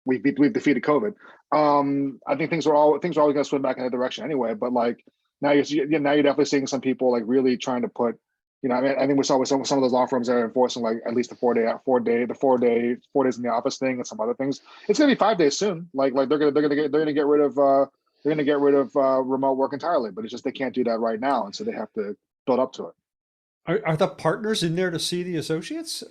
S6: we've defeated COVID. I think things are always going to swing back in that direction anyway, but like now you're definitely seeing some people like really trying to put, I mean, I think we saw with some of those law firms that are enforcing like at least the 4 days in the office thing and some other things. It's going to be 5 days soon. Like they're going to get rid of remote work entirely, but it's just they can't do that right now, and so they have to build up to it.
S2: Are the partners in there to see the associates?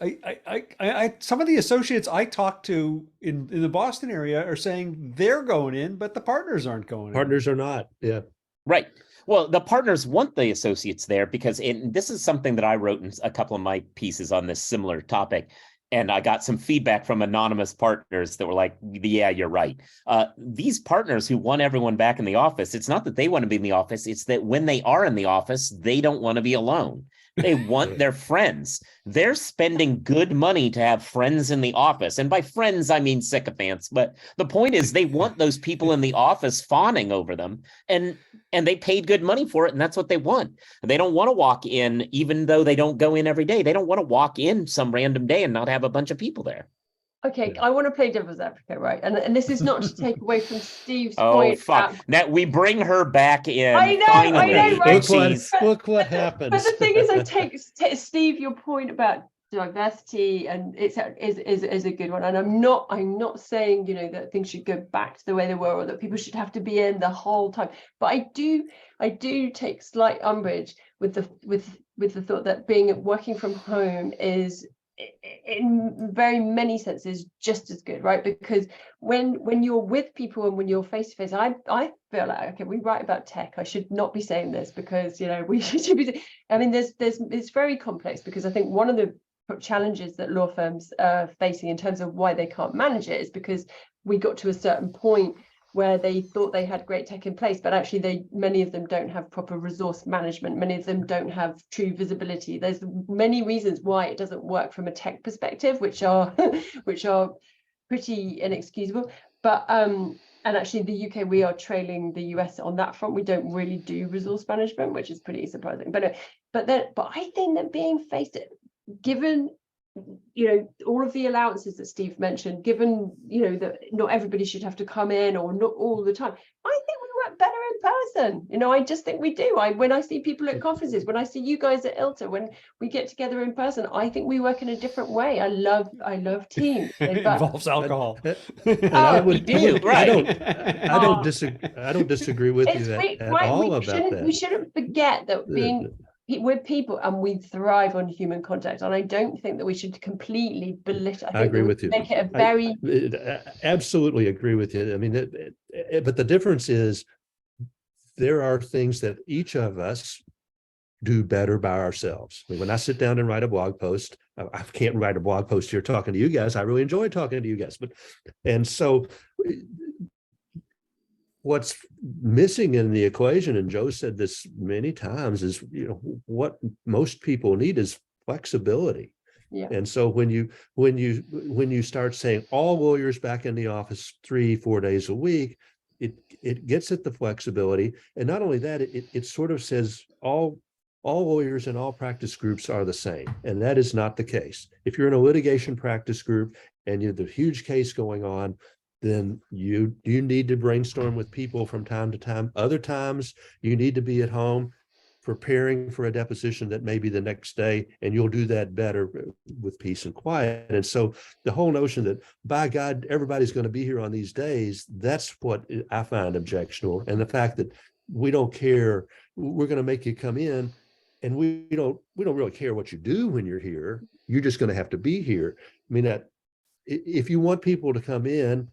S2: Some of the associates I talk to in the Boston area are saying they're going in, but the partners aren't going in.
S4: Partners are not. Yeah.
S5: Right. Well, the partners want the associates there because this is something that I wrote in a couple of my pieces on this similar topic. And I got some feedback from anonymous partners that were like, yeah, you're right. These partners who want everyone back in the office, it's not that they want to be in the office. It's that when they are in the office, they don't want to be alone. They want their friends. They're spending good money to have friends in the office. And by friends, I mean sycophants. But the point is they want those people in the office fawning over them. And they paid good money for it. And that's what they want. They don't want to walk in, even though they don't go in every day. They don't want to walk in some random day and not have a bunch of people there.
S3: Okay, I want to play devil's advocate, right? And this is not to take away from Steve's
S5: Oh,
S3: point.
S5: fuck. Now we bring her back in.
S3: I know,
S5: finally.
S3: right?
S4: Look what happens.
S3: But the thing is, I take Steve, your point about diversity, and is a good one. And I'm not saying, that things should go back to the way they were, or that people should have to be in the whole time. But I do take slight umbrage with the thought that working from home is, in very many senses, just as good, right? Because when you're with people and when you're face to face, I feel like, okay, we write about tech, I should not be saying this because we should be. I mean, it's very complex, because I think one of the challenges that law firms are facing in terms of why they can't manage it is because we got to a certain point where they thought they had great tech in place, but actually many of them don't have proper resource management. Many of them don't have true visibility. There's many reasons why it doesn't work from a tech perspective, which are pretty inexcusable. But and actually the UK, we are trailing the US on that front. We don't really do resource management, which is pretty surprising. But I think that being faced, given all of the allowances that Steve mentioned, given that not everybody should have to come in, or not all the time, I think we work better in person. I just think we do. When I see people at conferences, when I see you guys at ILTA, when we get together in person, I think we work in a different way. I love teams.
S2: It involves alcohol.
S4: I don't disagree with you at all about that.
S3: We shouldn't forget that we're people and we thrive on human contact, and I don't think that we should completely belittle.
S4: I agree with you.
S3: Make it a very
S4: absolutely agree with you. I mean, but the difference is there are things that each of us do better by ourselves. I mean, when I sit down and write a blog post, I can't write a blog post here talking to you guys. I really enjoy talking to you guys, and so what's missing in the equation, and Joe said this many times, is what most people need is flexibility. Yeah. And so when you start saying all lawyers back in the office 3-4 days a week, it gets at the flexibility. And not only that, it sort of says all lawyers and all practice groups are the same, and that is not the case. If you're in a litigation practice group and you have a huge case going on, then you need to brainstorm with people from time to time. Other times you need to be at home preparing for a deposition that may be the next day, and you'll do that better with peace and quiet. And so the whole notion that, by God, everybody's going to be here on these days, that's what I find objectionable. And the fact that we don't care, we're going to make you come in, and we don't really care what you do when you're here. You're just going to have to be here. I mean, that if you want people to come in,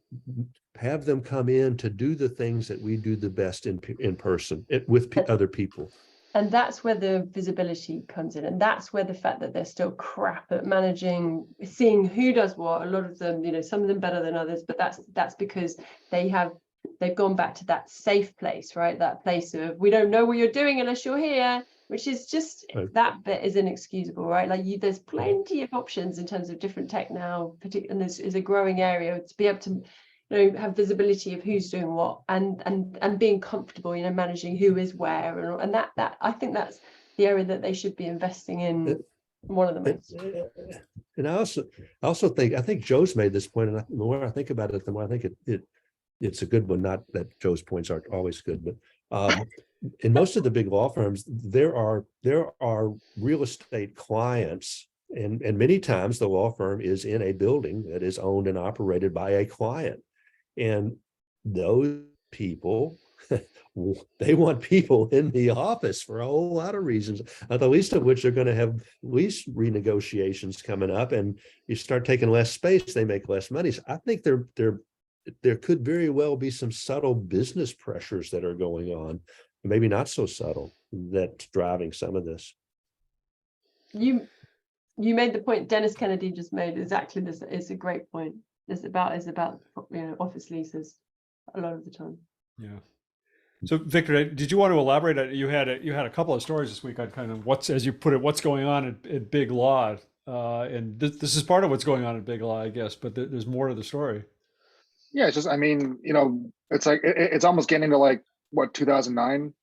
S4: have them come in to do the things that we do the best in person with other people.
S3: And that's where the visibility comes in. And that's where the fact that they're still crap at managing, seeing who does what, a lot of them, some of them better than others, but that's because they've gone back to that safe place, right? That place of, we don't know what you're doing unless you're here, which is just, that bit is inexcusable, right? Like there's plenty of options in terms of different tech now, and this is a growing area to be able to have visibility of who's doing what, and being comfortable, managing who is where, and that I think that's the area that they should be investing in. One of the most.
S4: And I also think Joe's made this point, and the more I think about it, the more I think it's a good one. Not that Joe's points aren't always good, but in most of the big law firms, there are real estate clients, and many times the law firm is in a building that is owned and operated by a client. And those people they want people in the office for a whole lot of reasons, not the least of which they're going to have lease renegotiations coming up, and you start taking less space, they make less money. So I think there could very well be some subtle business pressures that are going on, maybe not so subtle, that's driving some of this.
S3: You made the point Dennis Kennedy just made exactly this. It's a great point. It's about office leases a lot of the time.
S2: Yeah. So Victor, did you want to elaborate? You had a couple of stories this week on kind of as you put it, what's going on at BigLaw, and this is part of what's going on at BigLaw, I guess, but there's more to the story.
S6: Yeah, it's just, I mean, it's like it's almost getting to like what 2009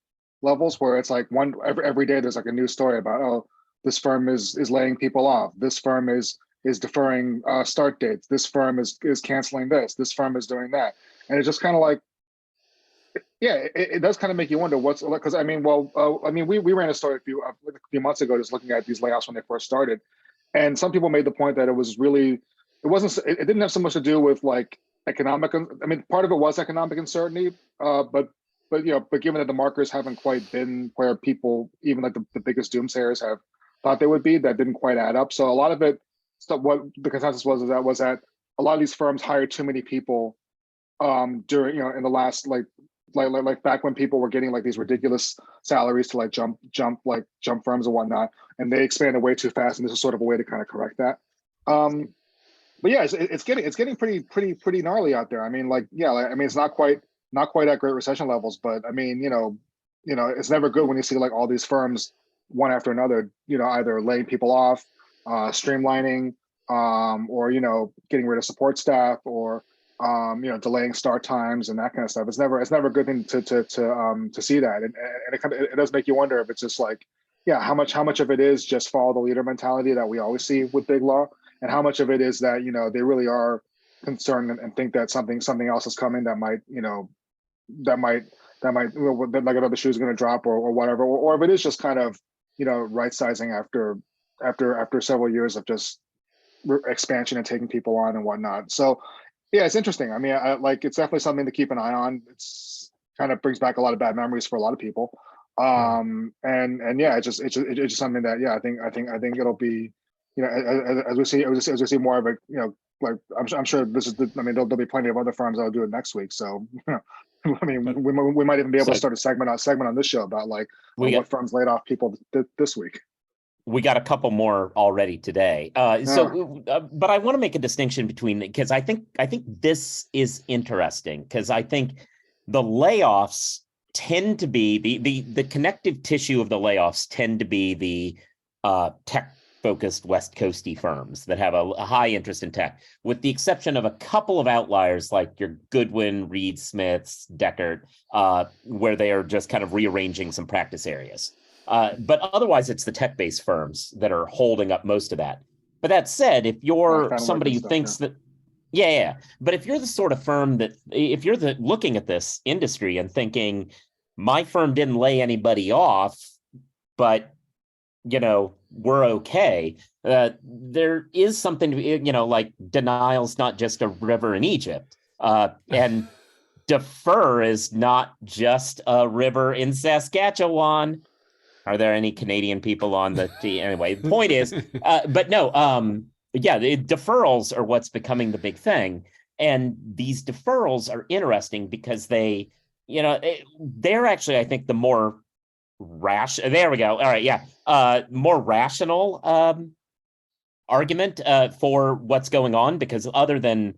S6: levels, where it's like every day there's like a new story about, oh, this firm is laying people off, this firm is deferring start dates, this firm is canceling this firm is doing that, and it's just kind of like, yeah, it does kind of make you wonder what's, because I mean, we ran a story a few months ago just looking at these layoffs when they first started, and some people made the point that it didn't have so much to do with like economic. I mean, part of it was economic uncertainty, but given that the markers haven't quite been where people, even like the biggest doomsayers, have thought they would be, that didn't quite add up. So a lot of it, what the consensus was that a lot of these firms hired too many people during, in the last like back when people were getting like these ridiculous salaries to like jump firms and whatnot, and they expanded way too fast, and this is sort of a way to kind of correct that. But yeah, it's getting pretty gnarly out there. I mean, it's not quite at Great Recession levels, but I mean, it's never good when you see like all these firms one after another, either laying people off, streamlining, or getting rid of support staff, or delaying start times and that kind of stuff. It's never a good thing to see that, and it does make you wonder if it's just like, yeah, how much of it is just follow the leader mentality that we always see with BigLaw, and how much of it is that they really are concerned and think that something else is coming that might like another shoe is going to drop or whatever, or if it is just kind of right sizing after several years of just expansion and taking people on and whatnot. So yeah, it's interesting. I mean, it's definitely something to keep an eye on. It's kind of brings back a lot of bad memories for a lot of people. And yeah, it's just something that, yeah, I think it'll be, as we see more of it, like I'm sure this is there'll be plenty of other firms that'll do it next week. So, I mean, we might even be able to start a segment on this show about like what firms laid off people this week.
S5: We got a couple more already today. But I want to make a distinction between, because I think this is interesting, because I think the layoffs tend to be the connective tissue of the layoffs tend to be the tech-focused West Coasty firms that have a high interest in tech, with the exception of a couple of outliers like your Goodwin, Reed Smiths, Deckert, where they are just kind of rearranging some practice areas. But otherwise, it's the tech-based firms that are holding up most of that. But that said, if you're somebody who thinks that, but if you're the sort of firm that, if you're looking at this industry and thinking, my firm didn't lay anybody off, but we're okay. There is something to, like denial's not just a river in Egypt, and defer is not just a river in Saskatchewan. Are there any Canadian people on the team? Anyway, the point is, but no, the deferrals are what's becoming the big thing. And these deferrals are interesting because they're actually, I think, the more rational, there we go. All right. Yeah. More rational argument for what's going on, because other than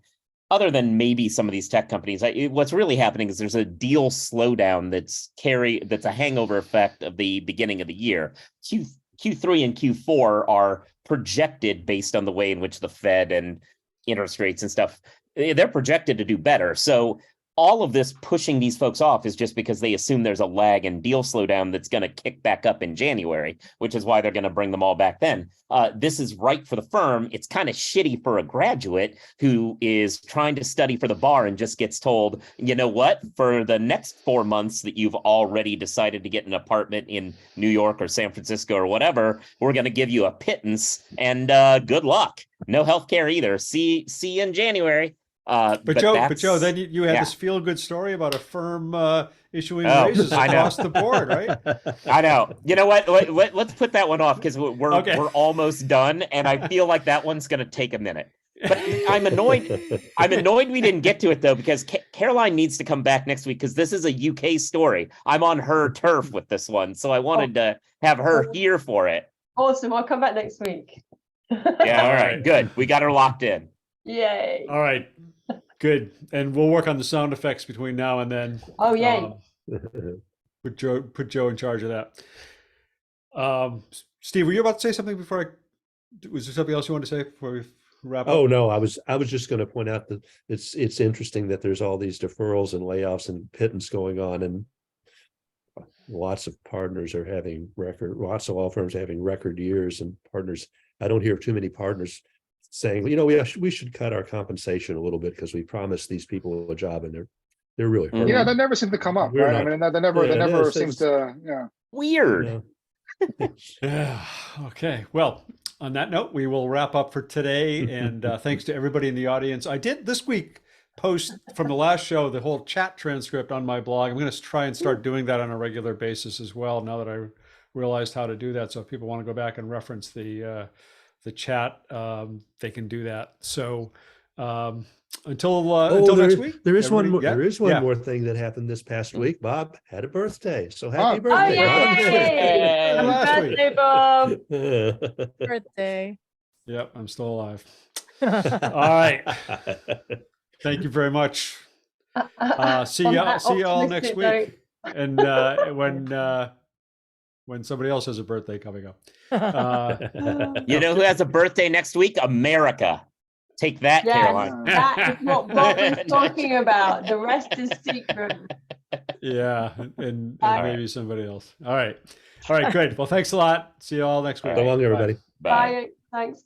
S5: maybe some of these tech companies, what's really happening is there's a deal slowdown that's a hangover effect of the beginning of the year. Q3 and Q4 are projected based on the way in which the Fed and interest rates and stuff, they're projected to do better. So all of this pushing these folks off is just because they assume there's a lag and deal slowdown that's going to kick back up in January, which is why they're going to bring them all back then. This is right for the firm. It's kind of shitty for a graduate who is trying to study for the bar and just gets told, you know what, for the next 4 months that you've already decided to get an apartment in New York or San Francisco or whatever, we're going to give you a pittance and good luck. No healthcare either. See you in January.
S2: But Joe,
S5: that's-
S2: then you had
S5: yeah.
S2: this feel good story about a firm issuing
S5: Oh,
S2: raises
S5: I know.
S2: across the board, right?
S5: I know. You know what? Let's put that one off because we're
S2: Okay.
S5: we're almost done, and I feel like that one's going to take a minute. But I'm annoyed. I'm annoyed we didn't get to it though, because Caroline needs to come back next week because this is a UK story. I'm on her turf with this one, so I wanted to have her here for it.
S3: Awesome. I'll come back next week.
S5: Yeah. All right. Good. We got her locked in.
S3: Yay.
S2: All right, good. And we'll work on the sound effects between now and then.
S3: Oh, yay.
S2: Put Joe in charge of that. Steve, were you about to say something before was there something else you wanted to say before we wrap up?
S4: Oh, no, I was just going to point out that it's interesting that there's all these deferrals and layoffs and pittance going on, and lots of partners are having lots of law firms are having record years, and partners, I don't hear too many partners saying, we should cut our compensation a little bit because we promised these people a job, and they're really hurting.
S6: Yeah, that never seems to come up,
S4: We're
S6: right? I
S4: not-
S6: mean, that never
S4: Yeah,
S6: seems to, yeah.
S5: Weird.
S2: Yeah. Okay. Well, on that note, we will wrap up for today. And thanks to everybody in the audience. I did this week post from the last show the whole chat transcript on my blog. I'm going to try and start doing that on a regular basis as well, now that I realized how to do that. So if people want to go back and reference the chat, they can do that. So until next week.
S4: There is one
S2: everybody-
S4: more. There is one
S2: yeah.
S4: more thing that happened this past week. Bob had a birthday, so
S6: Oh,
S4: happy
S3: Oh,
S4: birthday,
S3: yay.
S2: Happy
S3: Happy
S2: birthday.
S3: birthday, Bob.
S4: Bob!
S1: Birthday.
S2: Yep, I'm still alive. All right. Thank you very much. See
S3: On
S2: y'all.
S3: that
S2: See y'all next
S3: optimistic
S2: week. And when somebody else has a birthday coming up.
S5: You know who has a birthday next week? America. Take that,
S3: Yes,
S5: Caroline.
S3: that is what Bob was talking about. The rest is secret.
S2: Yeah, and
S3: All
S2: maybe somebody else. All right. Good. Well, thanks a lot. See you all next week.
S4: So long,
S2: Bye.
S4: everybody.
S5: Bye.
S3: Bye. Thanks.